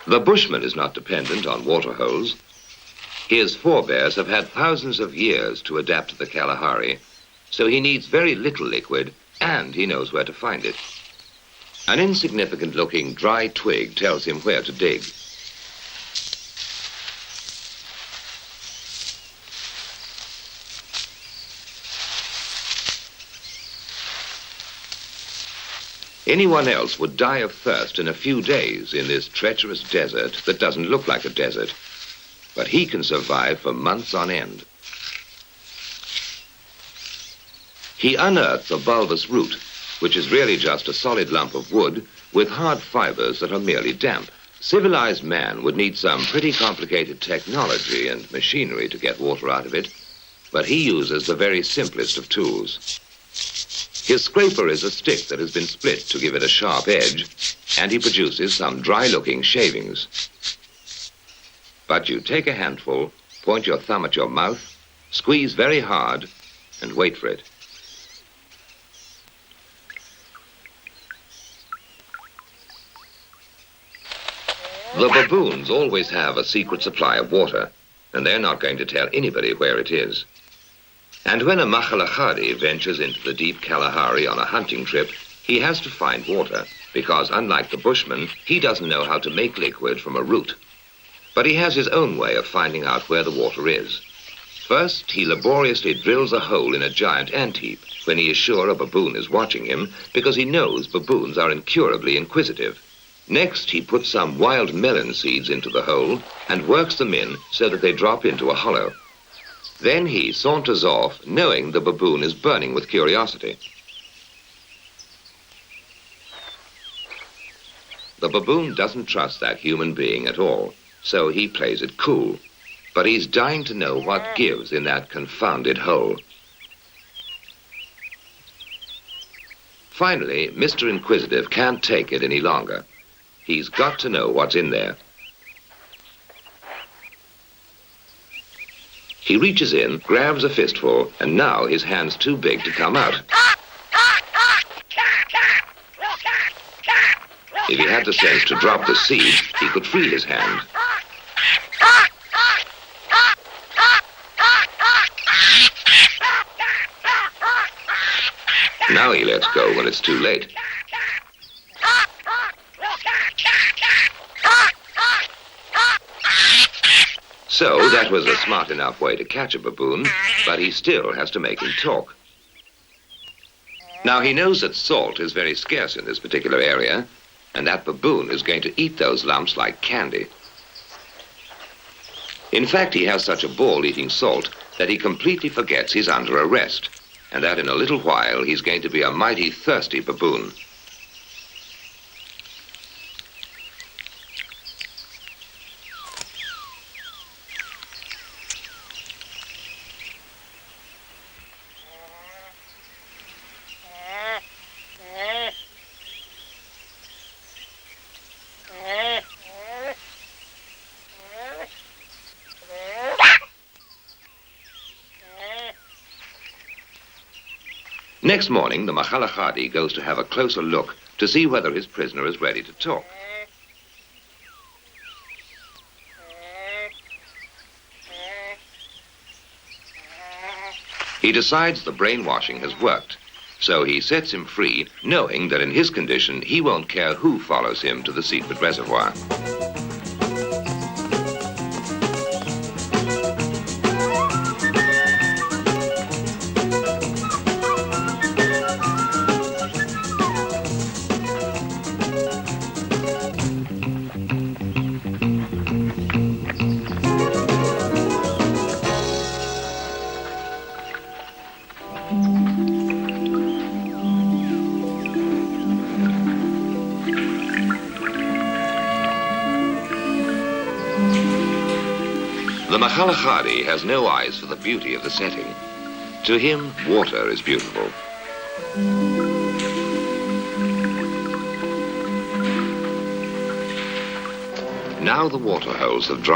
The bushman is not dependent on water holes. His forebears have had thousands of years to adapt to the Kalahari, so he needs very little liquid, and he knows where to find it. An insignificant-looking dry twig tells him where to dig. Anyone else would die of thirst in a few days in this treacherous desert that doesn't look like a desert. But he can survive for months on end. He unearths a bulbous root, which is really just a solid lump of wood with hard fibers that are merely damp. Civilized man would need some pretty complicated technology and machinery to get water out of it, but he uses the very simplest of tools. His scraper is a stick that has been split to give it a sharp edge, and he produces some dry-looking shavings. But you take a handful, point your thumb at your mouth, squeeze very hard, and wait for it. The baboons always have a secret supply of water, and they're not going to tell anybody where it is. And when a Kalahari ventures into the deep Kalahari on a hunting trip, he has to find water, because unlike the bushman, he doesn't know how to make liquid from a root. But he has his own way of finding out where the water is. First, he laboriously drills a hole in a giant ant heap when he is sure a baboon is watching him, because he knows baboons are incurably inquisitive. Next, he puts some wild melon seeds into the hole and works them in so that they drop into a hollow. Then he saunters off, knowing the baboon is burning with curiosity. The baboon doesn't trust that human being at all, so he plays it cool. But he's dying to know what gives in that confounded hole. Finally, Mr. Inquisitive can't take it any longer. He's got to know what's in there. He reaches in, grabs a fistful, and now his hand's too big to come out. If he had the sense to drop the seed, he could free his hand. Now he lets go when it's too late. So that was a smart enough way to catch a baboon, but he still has to make him talk. Now he knows that salt is very scarce in this particular area, and that baboon is going to eat those lumps like candy. In fact, he has such a ball eating salt that he completely forgets he's under arrest, and that in a little while he's going to be a mighty thirsty baboon. Next morning, the Kalahari goes to have a closer look to see whether his prisoner is ready to talk. He decides the brainwashing has worked, so he sets him free, knowing that in his condition, he won't care who follows him to the secret reservoir. The Kalahari has no eyes for the beauty of the setting. To him, water is beautiful. Now the water holes have dried.